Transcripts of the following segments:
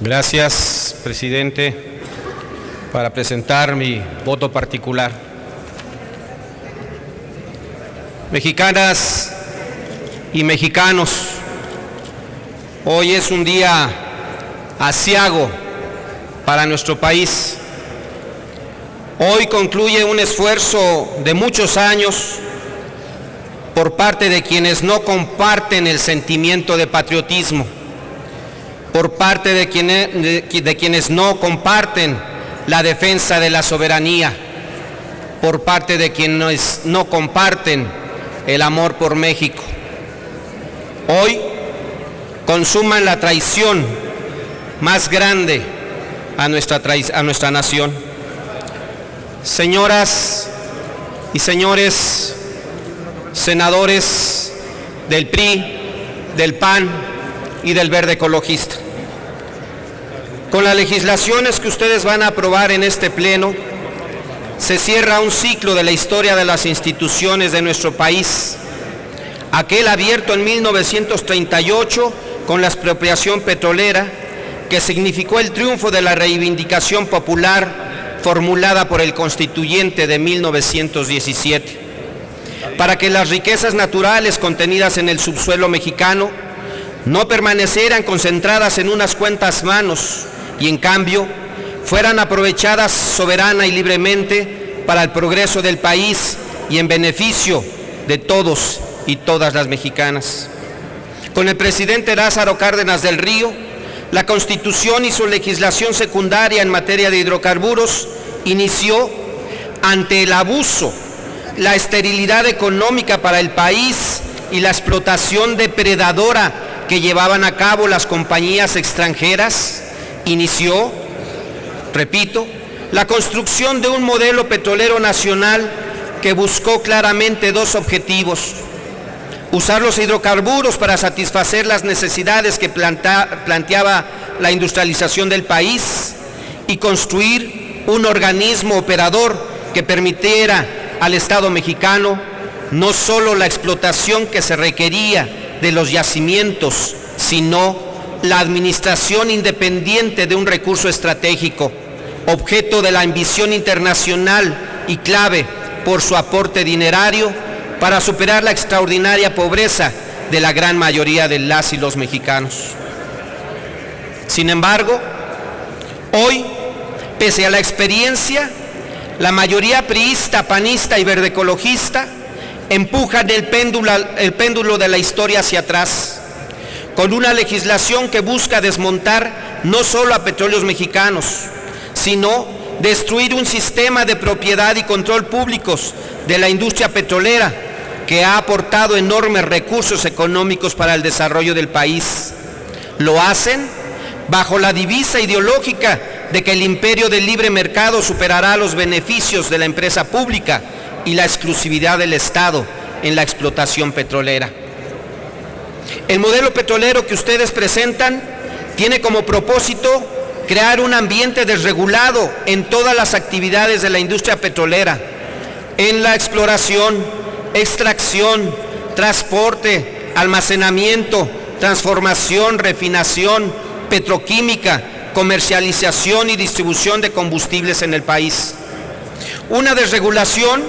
Gracias, presidente, para presentar mi voto particular. Mexicanas y mexicanos, hoy es un día aciago para nuestro país. Hoy concluye un esfuerzo de muchos años por parte de quienes no comparten el sentimiento de patriotismo, por parte de quienes no comparten la defensa de la soberanía, por parte de quienes no comparten el amor por México. Hoy consuman la traición más grande a nuestra nación. Señoras y señores senadores del PRI, del PAN y del Verde Ecologista, con las legislaciones que ustedes van a aprobar en este pleno, se cierra un ciclo de la historia de las instituciones de nuestro país, aquel abierto en 1938 con la expropiación petrolera, que significó el triunfo de la reivindicación popular formulada por el Constituyente de 1917, para que las riquezas naturales contenidas en el subsuelo mexicano no permanecieran concentradas en unas cuantas manos y en cambio fueran aprovechadas soberana y libremente para el progreso del país y en beneficio de todos y todas las mexicanas. Con el presidente Lázaro Cárdenas del Río, la Constitución y su legislación secundaria en materia de hidrocarburos inició ante el abuso, la esterilidad económica para el país y la explotación depredadora que llevaban a cabo las compañías extranjeras. Inició, repito, la construcción de un modelo petrolero nacional que buscó claramente dos objetivos: usar los hidrocarburos para satisfacer las necesidades que planteaba la industrialización del país y construir un organismo operador que permitiera al Estado mexicano no solo la explotación que se requería de los yacimientos, sino la administración independiente de un recurso estratégico, objeto de la ambición internacional y clave por su aporte dinerario para superar la extraordinaria pobreza de la gran mayoría de las y los mexicanos. Sin embargo, hoy, pese a la experiencia, la mayoría priista, panista y verde ecologista empujan el péndulo de la historia hacia atrás, con una legislación que busca desmontar no solo a Petróleos Mexicanos, sino destruir un sistema de propiedad y control públicos de la industria petrolera que ha aportado enormes recursos económicos para el desarrollo del país. Lo hacen bajo la divisa ideológica de que el imperio del libre mercado superará los beneficios de la empresa pública y la exclusividad del Estado en la explotación petrolera. El modelo petrolero que ustedes presentan tiene como propósito crear un ambiente desregulado en todas las actividades de la industria petrolera, en la exploración, extracción, transporte, almacenamiento, transformación, refinación, petroquímica, comercialización y distribución de combustibles en el país. Una desregulación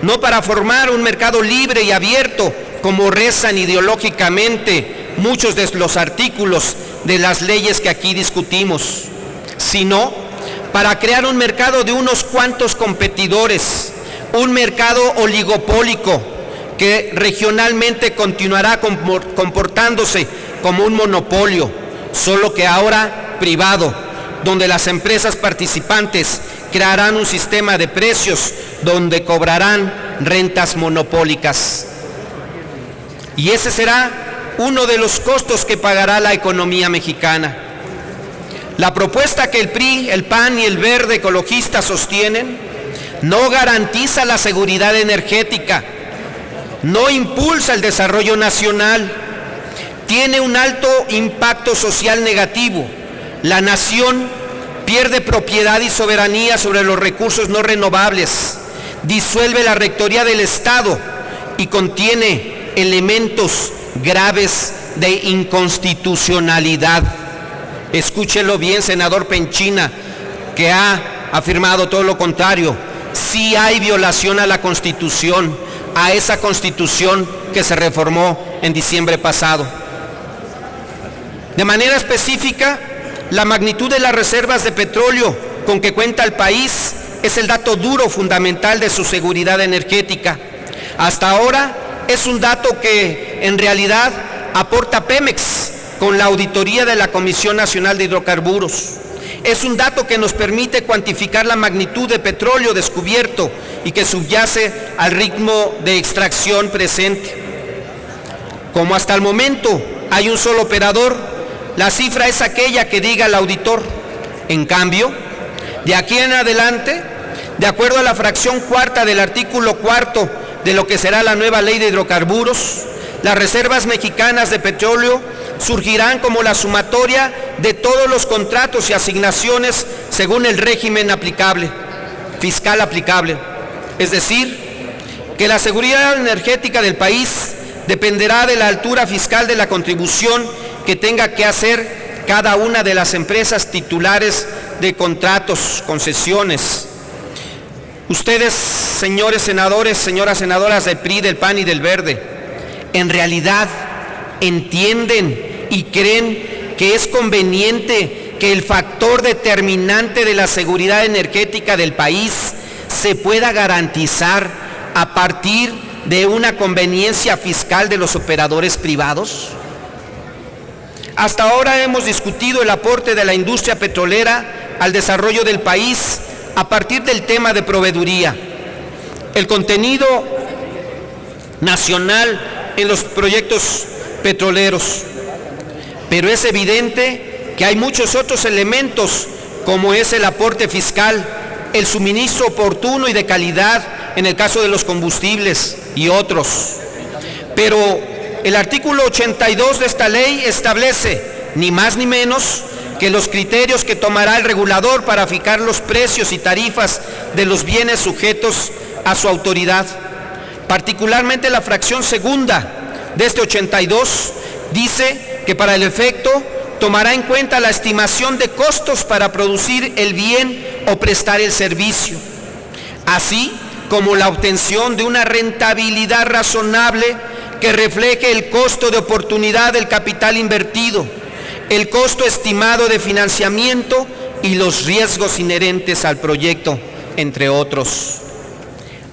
no para formar un mercado libre y abierto, como rezan ideológicamente muchos de los artículos de las leyes que aquí discutimos, sino para crear un mercado de unos cuantos competidores, un mercado oligopólico que regionalmente continuará comportándose como un monopolio, solo que ahora privado, donde las empresas participantes crearán un sistema de precios donde cobrarán rentas monopólicas. Y ese será uno de los costos que pagará la economía mexicana. La propuesta que el PRI, el PAN y el Verde Ecologista sostienen no garantiza la seguridad energética, no impulsa el desarrollo nacional, tiene un alto impacto social negativo. La nación pierde propiedad y soberanía sobre los recursos no renovables, disuelve la rectoría del Estado y contiene elementos graves de inconstitucionalidad. Escúchelo bien, senador Penchina, que ha afirmado todo lo contrario. Sí hay violación a la Constitución, a esa Constitución que se reformó en diciembre pasado. De manera específica, la magnitud de las reservas de petróleo con que cuenta el país es el dato duro fundamental de su seguridad energética. Hasta ahora es un dato que en realidad aporta Pemex con la auditoría de la Comisión Nacional de Hidrocarburos. Es un dato que nos permite cuantificar la magnitud de petróleo descubierto y que subyace al ritmo de extracción presente. Como hasta el momento hay un solo operador, la cifra es aquella que diga el auditor. En cambio, de aquí en adelante, de acuerdo a la fracción cuarta del artículo cuarto de lo que será la nueva ley de hidrocarburos, las reservas mexicanas de petróleo surgirán como la sumatoria de todos los contratos y asignaciones según el régimen aplicable, fiscal aplicable. Es decir, que la seguridad energética del país dependerá de la altura fiscal de la contribución que tenga que hacer cada una de las empresas titulares de contratos, concesiones. Ustedes, señores senadores, señoras senadoras del PRI, del PAN y del Verde, en realidad entienden y creen que es conveniente que el factor determinante de la seguridad energética del país se pueda garantizar a partir de una conveniencia fiscal de los operadores privados. Hasta ahora hemos discutido el aporte de la industria petrolera al desarrollo del país a partir del tema de proveeduría, el contenido nacional en los proyectos petroleros. Pero es evidente que hay muchos otros elementos, como es el aporte fiscal, el suministro oportuno y de calidad en el caso de los combustibles y otros. Pero el artículo 82 de esta ley establece, ni más ni menos, que los criterios que tomará el regulador para fijar los precios y tarifas de los bienes sujetos a su autoridad. Particularmente la fracción segunda de este 82 dice que para el efecto tomará en cuenta la estimación de costos para producir el bien o prestar el servicio, así como la obtención de una rentabilidad razonable que refleje el costo de oportunidad del capital invertido, el costo estimado de financiamiento y los riesgos inherentes al proyecto, entre otros.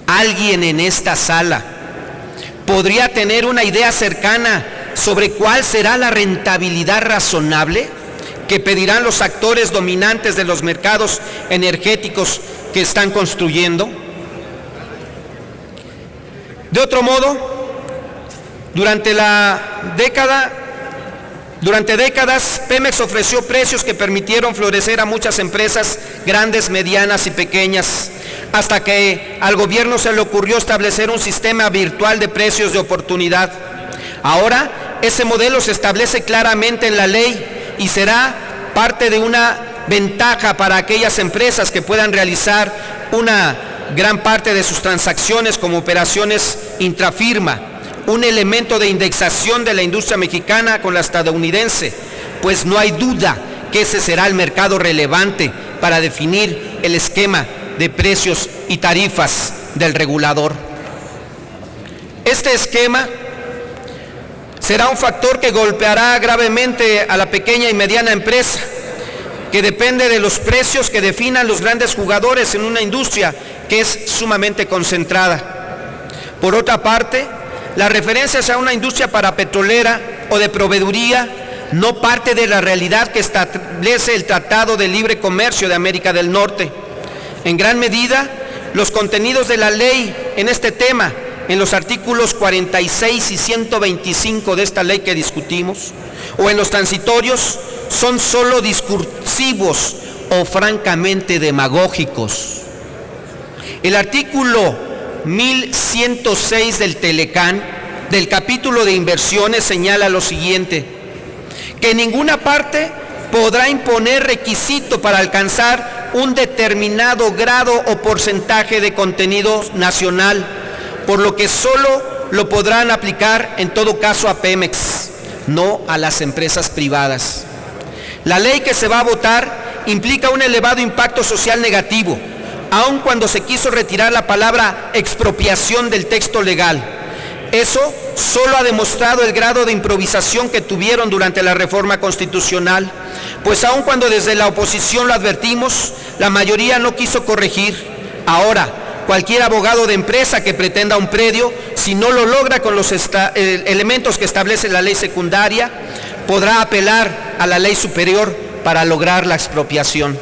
¿Alguien en esta sala podría tener una idea cercana sobre cuál será la rentabilidad razonable que pedirán los actores dominantes de los mercados energéticos que están construyendo? De otro modo, durante décadas, Pemex ofreció precios que permitieron florecer a muchas empresas grandes, medianas y pequeñas, hasta que al gobierno se le ocurrió establecer un sistema virtual de precios de oportunidad. Ahora, ese modelo se establece claramente en la ley y será parte de una ventaja para aquellas empresas que puedan realizar una gran parte de sus transacciones como operaciones intrafirma, un elemento de indexación de la industria mexicana con la estadounidense, pues no hay duda que ese será el mercado relevante para definir el esquema de precios y tarifas del regulador. Este esquema será un factor que golpeará gravemente a la pequeña y mediana empresa, que depende de los precios que definan los grandes jugadores en una industria que es sumamente concentrada. Por otra parte, las referencias a una industria parapetrolera o de proveeduría no parte de la realidad que establece el Tratado de Libre Comercio de América del Norte. En gran medida, los contenidos de la ley en este tema, en los artículos 46 y 125 de esta ley que discutimos, o en los transitorios, son solo discursivos o francamente demagógicos. El artículo 1106 del Telecán, del capítulo de inversiones, señala lo siguiente: que ninguna parte podrá imponer requisito para alcanzar un determinado grado o porcentaje de contenido nacional, por lo que solo lo podrán aplicar en todo caso a Pemex, no a las empresas privadas. La ley que se va a votar implica un elevado impacto social negativo, aun cuando se quiso retirar la palabra expropiación del texto legal. Eso solo ha demostrado el grado de improvisación que tuvieron durante la reforma constitucional, pues aun cuando desde la oposición lo advertimos, la mayoría no quiso corregir. Ahora, cualquier abogado de empresa que pretenda un predio, si no lo logra con los elementos que establece la ley secundaria, podrá apelar a la ley superior para lograr la expropiación.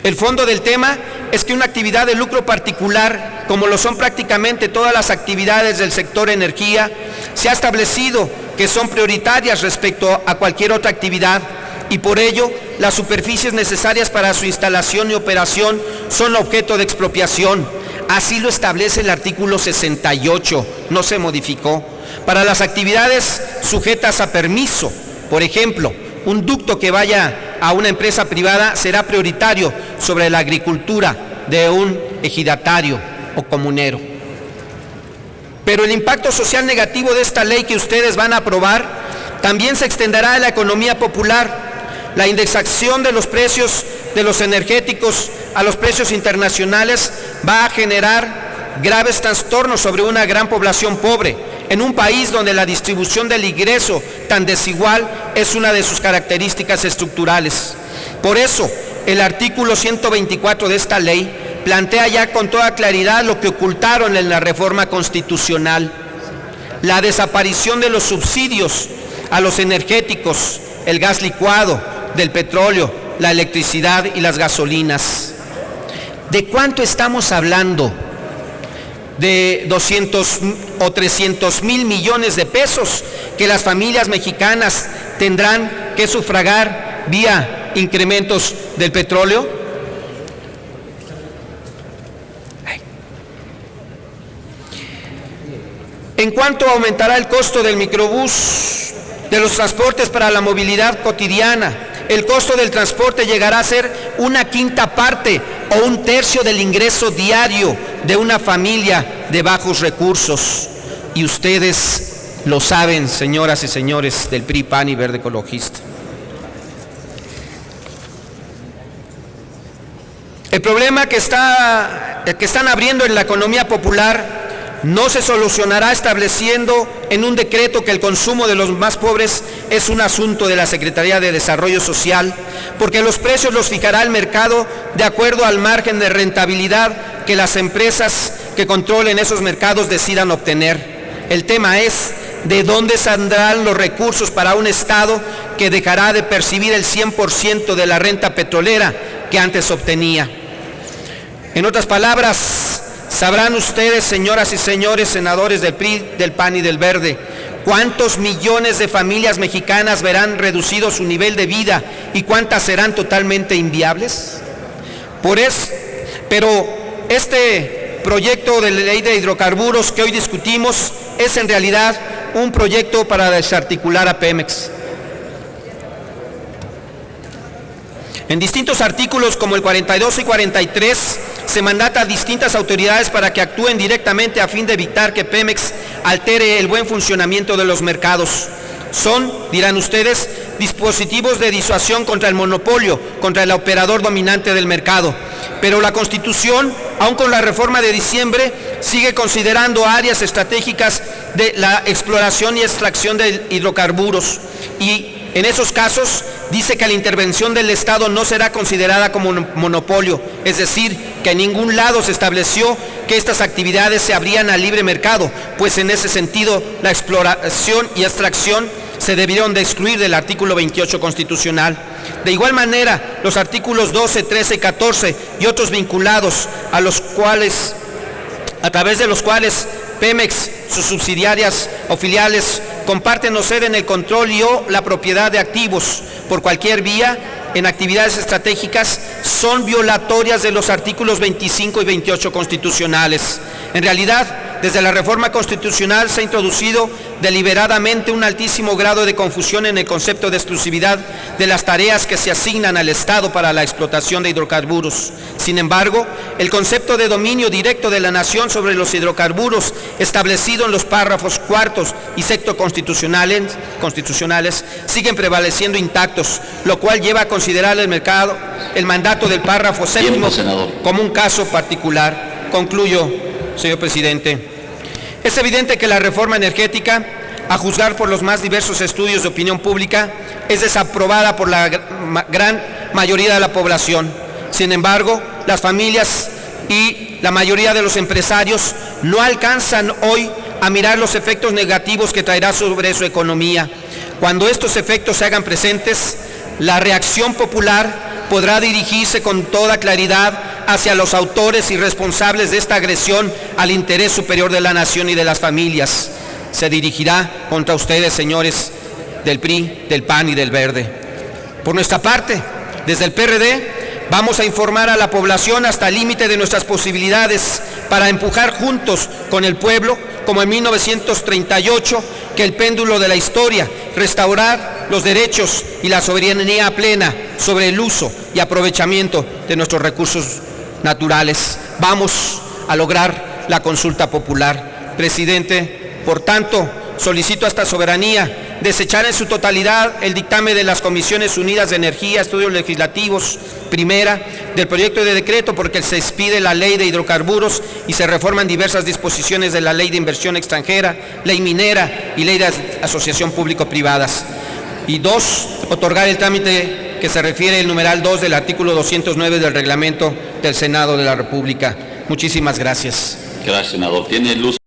El fondo del tema es que una actividad de lucro particular, como lo son prácticamente todas las actividades del sector energía, se ha establecido que son prioritarias respecto a cualquier otra actividad y por ello las superficies necesarias para su instalación y operación son objeto de expropiación. Así lo establece el artículo 68, no se modificó. Para las actividades sujetas a permiso, por ejemplo, un ducto que vaya a una empresa privada será prioritario sobre la agricultura de un ejidatario o comunero. Pero el impacto social negativo de esta ley que ustedes van a aprobar también se extenderá a la economía popular. La indexación de los precios de los energéticos a los precios internacionales va a generar graves trastornos sobre una gran población pobre, en un país donde la distribución del ingreso tan desigual es una de sus características estructurales. Por eso, el artículo 124 de esta ley plantea ya con toda claridad lo que ocultaron en la reforma constitucional: la desaparición de los subsidios a los energéticos, el gas licuado, del petróleo, la electricidad y las gasolinas. ¿De cuánto estamos hablando? De 200 o 300 mil millones de pesos que las familias mexicanas tendrán que sufragar vía incrementos del petróleo. ¿En cuánto aumentará el costo del microbús, de los transportes para la movilidad cotidiana? El costo del transporte llegará a ser una quinta parte o un tercio del ingreso diario de una familia de bajos recursos. Y ustedes lo saben, señoras y señores del PRI, PAN y Verde Ecologista. El problema que están abriendo en la economía popular no se solucionará estableciendo en un decreto que el consumo de los más pobres es un asunto de la Secretaría de Desarrollo Social, porque los precios los fijará el mercado de acuerdo al margen de rentabilidad que las empresas que controlen esos mercados decidan obtener. El tema es de dónde saldrán los recursos para un Estado que dejará de percibir el 100% de la renta petrolera que antes obtenía. En otras palabras, sabrán ustedes, señoras y señores senadores del PRI, del PAN y del Verde, cuántos millones de familias mexicanas verán reducido su nivel de vida y cuántas serán totalmente inviables. Pero este proyecto de ley de hidrocarburos que hoy discutimos es en realidad un proyecto para desarticular a Pemex. En distintos artículos como el 42 y 43 se mandata a distintas autoridades para que actúen directamente a fin de evitar que Pemex altere el buen funcionamiento de los mercados. Son, dirán ustedes, dispositivos de disuasión contra el monopolio, contra el operador dominante del mercado. Pero la Constitución, aun con la reforma de diciembre, sigue considerando áreas estratégicas de la exploración y extracción de hidrocarburos. Y en esos casos dice que la intervención del Estado no será considerada como un monopolio, es decir, que en ningún lado se estableció que estas actividades se abrían al libre mercado, pues en ese sentido la exploración y extracción se debieron de excluir del artículo 28 constitucional. De igual manera, los artículos 12, 13 y 14 y otros vinculados a través de los cuales Pemex, sus subsidiarias o filiales comparten o ceden el control y o la propiedad de activos por cualquier vía en actividades estratégicas, son violatorias de los artículos 25 y 28 constitucionales. En realidad, desde la reforma constitucional se ha introducido deliberadamente un altísimo grado de confusión en el concepto de exclusividad de las tareas que se asignan al Estado para la explotación de hidrocarburos. Sin embargo, el concepto de dominio directo de la nación sobre los hidrocarburos establecido en los párrafos cuartos y sexto constitucionales siguen prevaleciendo intactos, lo cual lleva a considerar el mandato del párrafo séptimo como un caso particular. Concluyo, señor presidente. Es evidente que la reforma energética, a juzgar por los más diversos estudios de opinión pública, es desaprobada por la gran mayoría de la población. Sin embargo, las familias y la mayoría de los empresarios no alcanzan hoy a mirar los efectos negativos que traerá sobre su economía. Cuando estos efectos se hagan presentes, la reacción popular podrá dirigirse con toda claridad hacia los autores y responsables de esta agresión al interés superior de la nación y de las familias. Se dirigirá contra ustedes, señores del PRI, del PAN y del Verde. Por nuestra parte, desde el PRD, vamos a informar a la población hasta el límite de nuestras posibilidades para empujar juntos con el pueblo, como en 1938, que el péndulo de la historia, restaurar los derechos y la soberanía plena sobre el uso y aprovechamiento de nuestros recursos naturales. Vamos a lograr la consulta popular. Presidente, por tanto, solicito a esta soberanía desechar en su totalidad el dictamen de las Comisiones Unidas de Energía, Estudios Legislativos, primera, del proyecto de decreto porque se expide la Ley de Hidrocarburos y se reforman diversas disposiciones de la Ley de Inversión Extranjera, Ley Minera y Ley de Asociación Público-Privadas. Y dos, otorgar el trámite que se refiere al numeral 2 del artículo 209 del Reglamento del Senado de la República. Muchísimas gracias. Gracias, senador. Tiene luz.